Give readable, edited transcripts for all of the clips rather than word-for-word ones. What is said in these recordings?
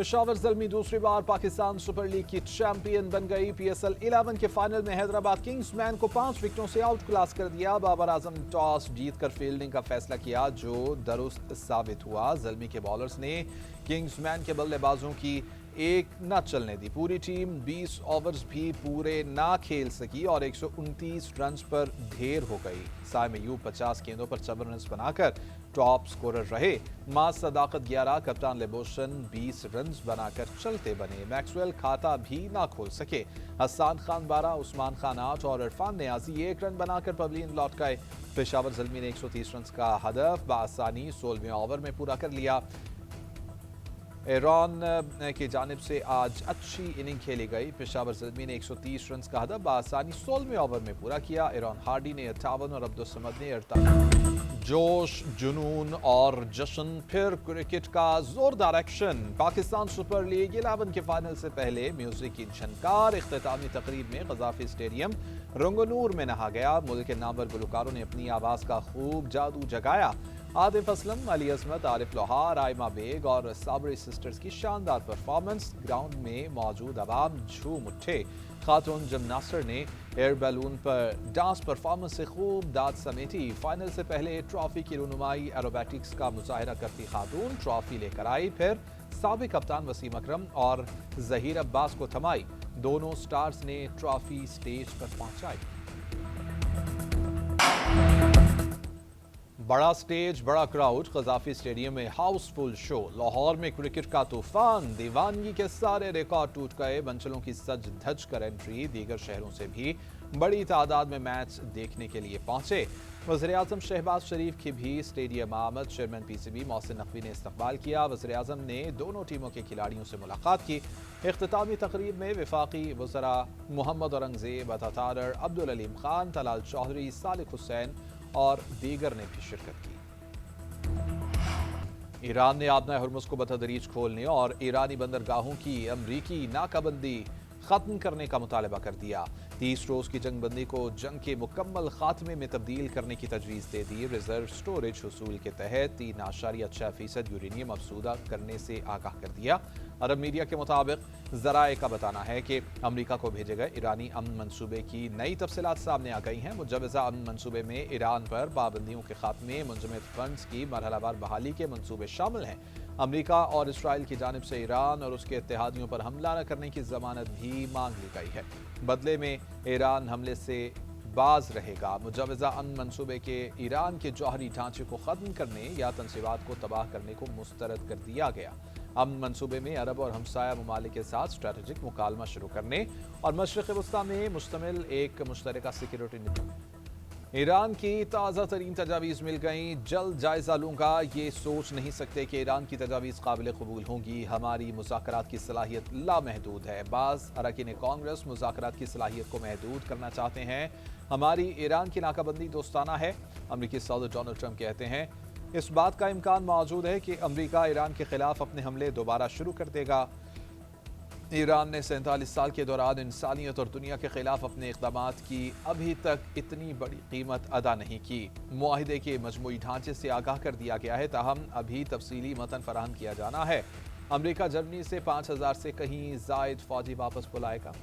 पेशावर ज़ल्मी दूसरी बार Pakistan super league की champion बन गई। PSL 11 के फाइनल में हैदराबाद किंग्समैन को 5 विकेटों से आउट क्लास कर दिया। बाबर आजम ने टॉस जीतकर फील्डिंग का फैसला किया, जो दुरुस्त साबित हुआ। ज़ल्मी के बॉलर्स ने किंग्समैन के बल्लेबाजों की एक न चलने दी। पूरी टीम 20 ओवर्स भी पूरे ना खेल सकी और 129 रन पर ढेर हो गई। साइम अयूब 50 गेंदों पर 54 रन बनाकर टॉप स्कोरर रहे। मास सदाकत 11, कप्तान लेबोशन 20 रन बनाकर चलते बने। मैक्सवेल खाता भी ना खोल सके। हसन खान 12, उस्मान खान 8 और इरफान नियाजी 1 रन बनाकर पवेलियन लौट गए। पेशावर ज़ल्मी ने 130 रन का हदफ बआसानी 16वें ओवर में पूरा कर लिया। ईरान की जानिब से आज अच्छी इनिंग खेली गई। पेशावर ज़ल्मी ने 130 रन का हदफ बआसानी 16वें ओवर में पूरा किया। ईरान हार्डी ने 58 और अब्दुल समद ने 48। जोश, जुनून और जश्न, फिर क्रिकेट का जोरदार एक्शन। पाकिस्तान सुपर लीग 11 के फाइनल से पहले म्यूजिक की झनकार इख्तितामी तकरीब में गजाफी स्टेडियम रंगनूर में नहा गया। मुल्क के नामवर गुलकारों ने अपनी आवाज़ का खूब जादू जगाया। आतिफ असलम, अली अजमत, आरिफ लोहार, आयमा बेग और साबरी सिस्टर्स की शानदार परफॉर्मेंस। ग्राउंड में मौजूद अवाम झूम उठे। खातून जिमनास्टर ने एयर बैलून पर डांस परफॉर्मेंस से खूब दाद समेटी। फाइनल से पहले ट्रॉफी की रुनुमाई एरोबैटिक्स का मुजाहिरा करती खातून ट्रॉफी लेकर आई। फिर साबिक कप्तान वसीम अकरम और जहीर अब्बास को थमाई। दोनों स्टार्स ने ट्रॉफी स्टेज पर पहुंचाई। बड़ा स्टेज, बड़ा क्राउड, गजाफी स्टेडियम में हाउसफुल शो। लाहौर में क्रिकेट का तूफान, दीवानगी के सारे रिकॉर्ड टूट गए। बंचलों की सज धज कर एंट्री। दीगर शहरों से भी बड़ी तादाद में मैच देखने के लिए पहुंचे। वज़ीर-ए-आज़म शहबाज शरीफ की भी स्टेडियम आमद। चेयरमैन PCB मोहसिन नकवी ने इस्तकबाल किया। वज़ीर-ए-आज़म ने दोनों टीमों के खिलाड़ियों से मुलाकात की। इख्तितामी तकरीब में वफाकी वज़रा मोहम्मद औरंगज़ेब, अतातारर, अब्दुल अलीम खान, तलाल चौधरी, सालिक हुसैन और दीगर ने भी शिरकत की। ईरान ने आबना हुर्मुज़ को बतदरीज खोलने और ईरानी बंदरगाहों की अमरीकी नाकाबंदी खत्म करने का मुतालबा कर दिया। 30 रोज की जंगबंदी को जंग के मुकम्मल खात्मे में तब्दील करने की तजवीज़ दे दी। रिजर्व स्टोरेज हुसूल के तहत 3.6% यूरेनियम अफसूदा करने से आगाह कर दिया। अरब मीडिया के मुताबिक ज़राए का बताना है कि अमरीका को भेजे गए ईरानी अमन मनसूबे की नई तफसीलात सामने आ गई हैं। मुजवज़ा अमन मनसूबे में ईरान पर पाबंदियों के खात्मे, मुंजमद फंड्स की मरहलावार बहाली के मंसूबे शामिल हैं। अमरीका और इसराइल की जानिब से ईरान और उसके इत्तेहादियों पर हमला न करने की जमानत भी मांग ली गई है। बदले में ईरान हमले से बाज रहेगा। मुजवज़ा अमन मनसूबे के ईरान के जौहरी ढांचे को ख़त्म करने या तनसीबात को तबाह करने को मुस्तरद कर दिया गया। अमन मनसूबे में अरब और हमसाया ममालिक के साथ स्ट्रेटेजिक मुकालमा शुरू करने और मशरिक़ वस्ता में मुश्तमिल एक मुश्तरका सिक्योरिटी। ईरान की ताज़ा तरीन तजावीज़ मिल गई, जल्द जायज़ा लूँगा। ये सोच नहीं सकते कि ईरान की तजावीज़ काबिल कबूल होंगी। हमारी मुज़ाकरात की सलाहियत लामहदूद है। बाज़ अरकान कांग्रेस मुज़ाकरात की सलाहियत को महदूद करना चाहते हैं। हमारी ईरान की नाकाबंदी दोस्ताना है। अमरीकी सदर डोनाल्ड ट्रंप कहते हैं इस बात का इम्कान मौजूद है कि अमरीका ईरान के खिलाफ अपने हमले दोबारा शुरू कर देगा। ईरान ने 47 साल के दौरान इंसानियत और दुनिया के खिलाफ अपने इक़दामात की अभी तक इतनी बड़ी कीमत अदा नहीं की। मुआहिदे के मजमूई ढांचे से आगाह कर दिया गया है, ताहम अभी तफसीली मतन फराहम किया जाना है। अमरीका जर्मनी से 5000 से कहीं ज़ायद फौजी वापस बुलाएगा।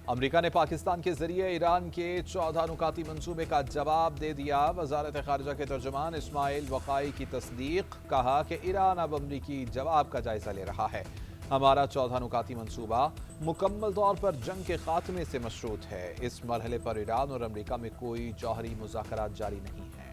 अमरीका ने पाकिस्तान के जरिए ईरान के 14 नुकाती मंसूबे का जवाब दे दिया। वजारत खारजा के तर्जुमान इस्माइल वक़ाई की तस्दीक, कहा कि ईरान अब अमरीकी जवाब का जायजा ले रहा है। हमारा 14 नुकाती मंसूबा मुकम्मल तौर पर जंग के खात्मे से मशरूत है। इस मरहले पर ईरान और अमरीका में कोई जौहरी मुज़ाकरात जारी नहीं है।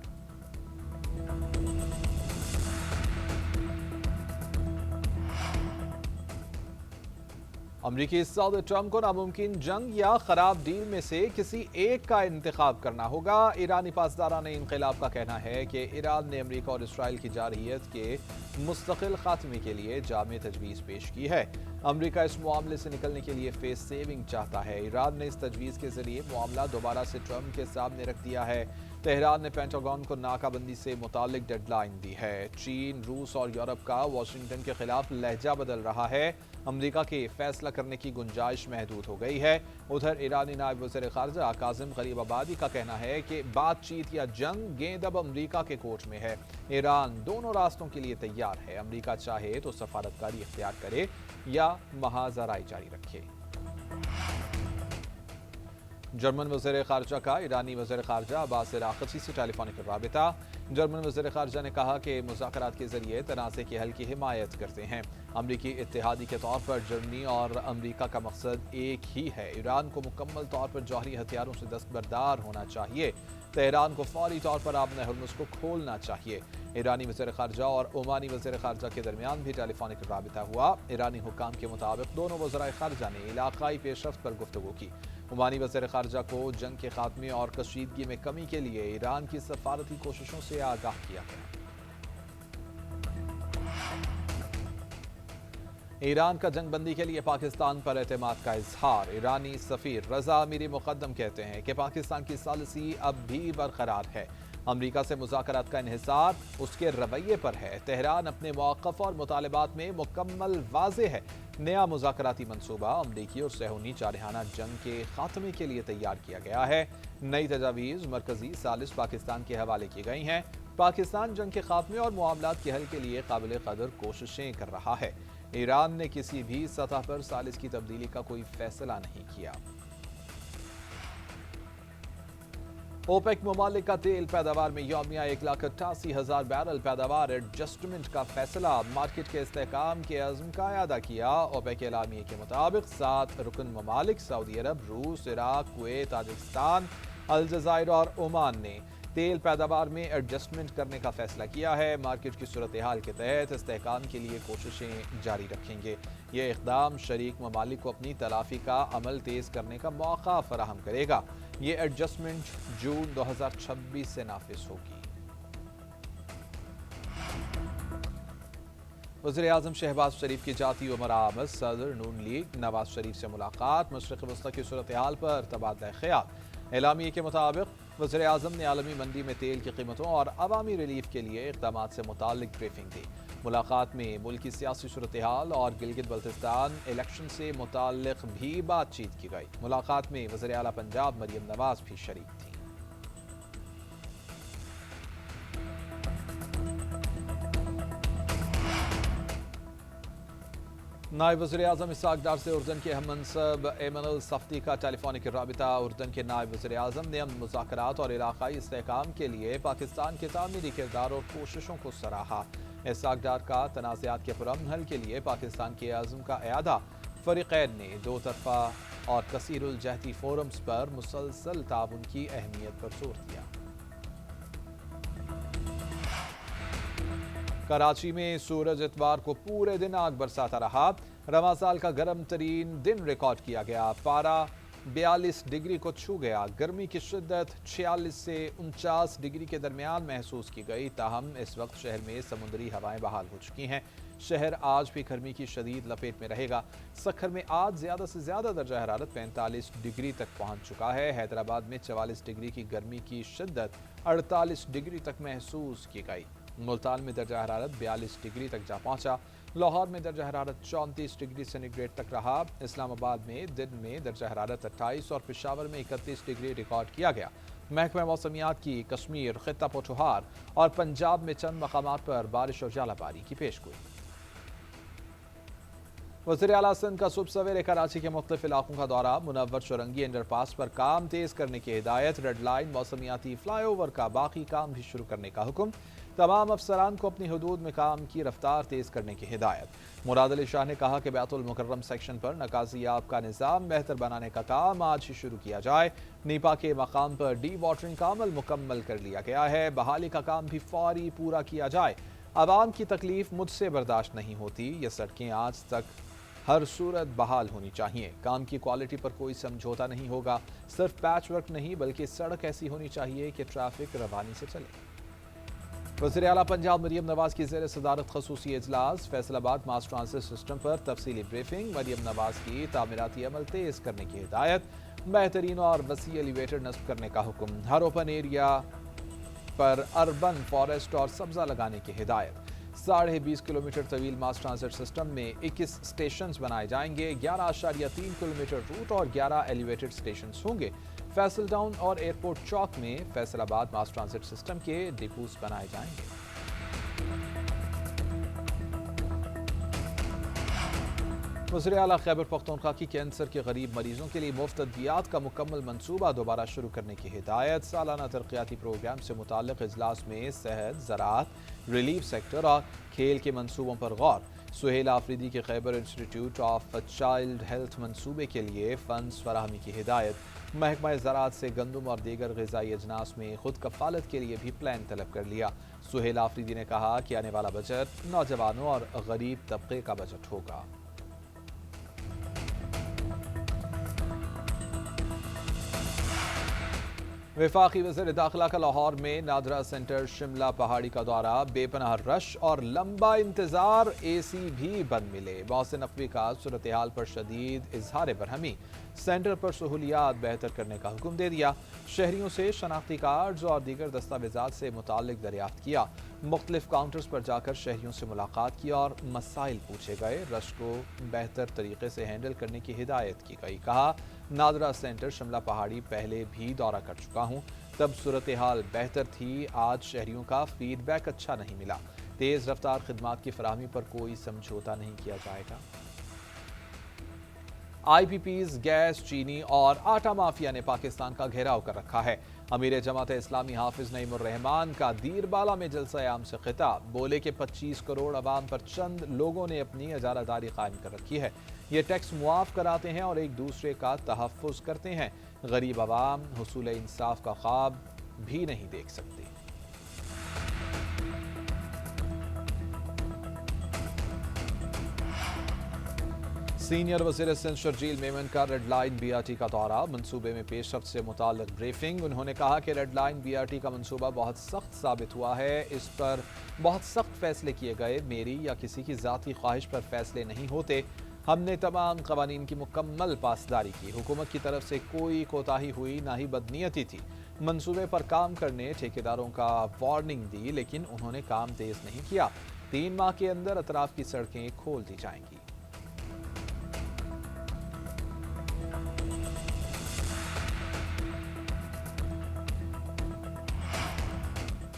अमरीकी सदर ट्रंप को नामुमकिन जंग या खराब डील में से किसी एक का इंतखाब करना होगा। ईरानी पासदाराने इनकलाब का कहना है कि ईरान ने अमरीका और इसराइल की जारहियत के मुस्तकिल खात्मे के लिए जामे तजवीज़ पेश की है। امریکہ اس معاملے سے نکلنے کے لیے فیس سیونگ چاہتا ہے۔ ایران نے اس تجویز کے ذریعے معاملہ دوبارہ سے ٹرمپ کے سامنے رکھ دیا ہے۔ تہران نے پینٹاگون کو ناکہ بندی سے متعلق ڈیڈ لائن دی ہے۔ چین، روس اور یورپ کا واشنگٹن کے خلاف لہجہ بدل رہا ہے۔ امریکہ کے فیصلہ کرنے کی گنجائش محدود ہو گئی ہے۔ ادھر ایرانی نائب وزیر خارجہ کاظم غریب آبادی کا کہنا ہے کہ بات چیت یا جنگ گیند اب امریکہ کے کورٹ میں ہے۔ ایران دونوں راستوں کے لیے تیار ہے۔ امریکہ چاہے تو سفارتکاری اختیار کرے یا محاذ آرائی جاری رکھے۔ جرمن وزیر خارجہ کا ایرانی وزیر خارجہ عباس عراقچی سے ٹیلی فونک رابطہ۔ جرمن وزیر خارجہ نے کہا کہ مذاکرات کے ذریعے تنازع کے حل کی حمایت کرتے ہیں۔ امریکی اتحادی کے طور پر جرمنی اور امریکہ کا مقصد ایک ہی ہے۔ ایران کو مکمل طور پر جوہری ہتھیاروں سے دستبردار ہونا چاہیے۔ تہران کو فوری طور پر آبِ ہرمز کو کھولنا چاہیے۔ ایرانی وزیر خارجہ اور عمانی وزیر خارجہ کے درمیان بھی ٹیلی فونک رابطہ ہوا۔ ایرانی حکام کے مطابق دونوں وزرائے خارجہ نے علاقائی پیش رفت پر گفتگو کی۔ عمانی وزیر خارجہ کو جنگ کے خاتمے اور کشیدگی میں کمی کے لیے ایران کی سفارتی کوششوں سے آگاہ کیا گیا۔ ایران کا جنگ بندی کے لیے پاکستان پر اعتماد کا اظہار۔ ایرانی سفیر رضا امیری مقدم کہتے ہیں کہ پاکستان کی ثالثی اب بھی برقرار ہے۔ امریکہ سے مذاکرات کا انحصار اس کے رویے پر ہے۔ تہران اپنے مواقف اور مطالبات میں مکمل واضح ہے۔ نیا مذاکراتی منصوبہ امریکی اور صہیونی جارحانہ جنگ کے خاتمے کے لیے تیار کیا گیا ہے۔ نئی تجاویز مرکزی ثالث پاکستان کے حوالے کی گئی ہیں۔ پاکستان جنگ کے خاتمے اور معاملات کے حل کے لیے قابل قدر کوششیں کر رہا ہے۔ ایران نے کسی بھی سطح پر ثالث کی تبدیلی کا کوئی فیصلہ نہیں کیا۔ اوپیک ممالک کا تیل پیداوار میں یومیہ 1,88,000 بیرل پیداوار ایڈجسٹمنٹ کا فیصلہ۔ مارکیٹ کے استحکام کے عزم کا اعادہ کیا۔ اوپیک اعلامیے کے مطابق 7 رکن ممالک سعودی عرب، روس، عراق، کویت، تاجکستان، الجزائر اور عمان نے تیل پیداوار میں ایڈجسٹمنٹ کرنے کا فیصلہ کیا ہے۔ مارکیٹ کی صورتحال کے تحت استحکام کے لیے کوششیں جاری رکھیں گے۔ یہ اقدام شریک ممالک کو اپنی تلافی کا عمل تیز کرنے کا موقع فراہم کرے گا۔ یہ ایڈجسٹمنٹ جون 2026 سے نافذ ہوگی۔ وزیر اعظم شہباز شریف کی جاتی عمر آمد، صدر نون لیگ نواز شریف سے ملاقات، مشرق وسطی کی صورتحال پر تبادلہ خیال۔ اعلامیے کے مطابق وزیر اعظم نے عالمی منڈی میں تیل کی قیمتوں اور عوامی ریلیف کے لیے اقدامات سے متعلق بریفنگ دی۔ ملاقات میں ملکی سیاسی صورتحال اور گلگت بلتستان الیکشن سے متعلق بھی بات چیت کی گئی۔ ملاقات میں وزیر اعلیٰ پنجاب مریم نواز بھی شریک تھیں۔ نائب وزیر اعظم اسحاق ڈار سے اردن کے ہم منصب ایمن الصفدی کا ٹیلی فونک رابطہ۔ اردن کے نائب وزیر اعظم نے امن مذاکرات اور علاقائی استحکام کے لیے پاکستان کے تعمیری کردار اور کوششوں کو سراہا۔ اسحاق ڈار کا تنازعات کے پرامن حل کے لیے پاکستان کے عزم کا اعادہ۔ فریقین نے دو طرفہ اور کثیر الجہتی فورمز پر مسلسل تعاون کی اہمیت پر زور دیا۔ کراچی میں سورج اتوار کو پورے دن آگ برساتا رہا۔ رواں سال کا گرم ترین دن ریکارڈ کیا گیا۔ پارہ 42 ڈگری کو چھو گیا۔ گرمی کی شدت 46 سے 49 ڈگری کے درمیان محسوس کی گئی۔ تاہم اس وقت شہر میں سمندری ہوائیں بحال ہو چکی ہیں۔ شہر آج بھی گرمی کی شدید لپیٹ میں رہے گا۔ سکھر میں آج زیادہ سے زیادہ درجہ حرارت 45 ڈگری تک پہنچ چکا ہے۔ حیدرآباد میں 44 ڈگری کی گرمی کی شدت 48 ڈگری تک محسوس کی گئی۔ ملتان میں درجہ حرارت 42 ڈگری تک جا پہنچا۔ لاہور میں درجہ حرارت 34 ڈگری سینٹی گریڈ تک رہا۔ اسلام آباد میں دن میں درجہ حرارت 28 اور پشاور میں 31 ڈگری ریکارڈ کیا گیا۔ محکمہ موسمیات کی کشمیر، خطہ پوٹھوہار اور پنجاب میں چند مقامات پر بارش اور ژالہ باری کی پیشگوئی۔ وزیر اعلیٰ سندھ کا صبح سویرے کراچی کے مختلف علاقوں کا دورہ۔ منور شورنگی انڈر پاس پر کام تیز کرنے کی ہدایت۔ ریڈ لائن موسمیاتی فلائی اوور کا باقی کام بھی شروع کرنے کا حکم۔ تمام افسران کو اپنی حدود میں کام کی رفتار تیز کرنے کی ہدایت۔ مراد علی شاہ نے کہا کہ بیت المکرم سیکشن پر نکاسی آب کا نظام بہتر بنانے کا کام آج ہی شروع کیا جائے۔ نیپا کے مقام پر ڈی واٹرنگ کا عمل مکمل کر لیا گیا ہے۔ بحالی کا کام بھی فوری پورا کیا جائے۔ عوام کی تکلیف مجھ سے برداشت نہیں ہوتی۔ یہ سڑکیں آج تک ہر صورت بحال ہونی چاہیے۔ کام کی کوالٹی پر کوئی سمجھوتا نہیں ہوگا۔ صرف پیچ ورک نہیں بلکہ سڑک ایسی ہونی چاہیے کہ ٹریفک روانی سے چلے۔ वज़ीर आला पंजाब मरियम नवाज की ज़ेर सदारत खसूसी इजलास, फैसलाबाद मास ट्रांसिट सिस्टम पर तफसीली ब्रीफिंग, मरियम नवाज की तामीराती अमल तेज़ करने की हिदायत, बेहतरीन और वसी एलिवेटेड नस्ब करने का हुक्म, हर ओपन एरिया पर अर्बन फॉरेस्ट और सब्जा लगाने की हिदायत। 20.5 किलोमीटर तवील मास ट्रांसिट सिस्टम में 21 स्टेशन बनाए जाएंगे, 11.3 किलोमीटर रूट और 11 एलिवेटेड स्टेशन होंगे। फैसल टाउन और एयरपोर्ट चौक में फैसलाबाद मास ट्रांसिट सिस्टम के डिपोज बनाए जाएंगे। वज़ीर आला खैबर पख्तूनख्वा की कैंसर के गरीब मरीजों के लिए मुफ्त अद्वियात का मुकम्मल मनसूबा दोबारा शुरू करने की हिदायत। सालाना तरक्याती प्रोग्राम से मुताल्लिक़ इजलास में सेहत, ज़राअत, रिलीफ सेक्टर और खेल के मनसूबों पर गौर। सुहेल आफरीदी के Khyber institute of child health मनसूबे के लिए फंड्स फराहमी की हिदायत। महकमा ज़राअत से गंदम और दीगर ग़िज़ाई अजनास में खुद कफ़ालत के लिए भी प्लान तलब कर लिया। सुहेल आफरीदी ने कहा कि आने वाला बजट नौजवानों और गरीब तबके का बजट होगा। वफाकी वज़ीर दाखिला का लाहौर में नादरा सेंटर शिमला पहाड़ी का दौरा, बेपनाह रश और लंबा इंतजार, AC भी बंद मिले। मोहसिन नकवी का सूरत हाल पर शदीद इजहार बरहमी, सेंटर पर सहूलियात बेहतर करने का हुक्म दे दिया। शहरियों से शनाख्ती कार्ड्स और दीगर दस्तावेजात से मुताल्लिक दरियाफ्त किया। मुख्तलिफ काउंटर्स पर जाकर शहरियों से मुलाकात की और मसाइल पूछे गए। रश को बेहतर तरीके से हैंडल करने की हिदायत की गई। कहा, नादरा सेंटर शिमला पहाड़ी पहले भी दौरा कर चुका हूँ, तब सूरत हाल बेहतर थी। आज शहरियों का फीडबैक अच्छा नहीं मिला। तेज़ रफ्तार खिदमात की फराहमी पर कोई समझौता नहीं किया जाएगा। IPPs, गैस, चीनी और आटा माफिया ने पाकिस्तान का घेराव कर रखा है। अमीर जमात इस्लामी हाफिज नईमुर रहमान का दीरबाला में जलसा आम से खिताब, बोले कि 25 करोड़ अवाम पर चंद लोगों ने अपनी इजारादारी कायम कर रखी है। ये टैक्स मुआफ कराते हैं और एक दूसरे का तहफ़्फ़ुज़ करते हैं। गरीब अवाम हुसूल इंसाफ का ख्वाब भी नहीं देख सकती। सीनियर वज़ीर सिंध शर्जील मेमन का रेड लाइन BRT का दौरा, मंसूबे में पेशरफ्त से मुताल्लिक़ ब्रीफिंग। उन्होंने कहा कि रेड लाइन BRT का मंसूबा बहुत सख्त साबित हुआ है, इस पर बहुत सख्त फैसले किए गए। मेरी या किसी की ज़ाती ख्वाहिश पर फैसले नहीं होते। हमने तमाम क़वानीन की मुकम्मल पासदारी की। हुकूमत की तरफ से कोई कोताही हुई, ना ही बदनीयती थी। मंसूबे पर काम करने ठेकेदारों का वार्निंग दी, लेकिन उन्होंने काम तेज़ नहीं किया। 3 माह के अंदर अतराफ की सड़कें खोल दी जाएंगी।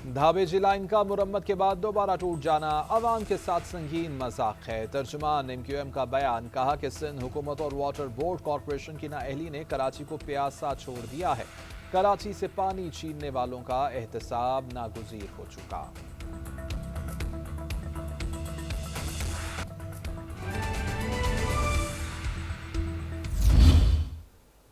धाबेजी लाइन का मुरम्मत के बाद दोबारा टूट जाना अवाम के साथ संगीन मजाक है। तर्जुमान MQM का बयान, कहा कि सिंध हुकूमत और वाटर बोर्ड कॉरपोरेशन की नाअहली ने कराची को प्यासा छोड़ दिया है। कराची से पानी छीनने वालों का एहतसाब नागुज़ीर हो चुका।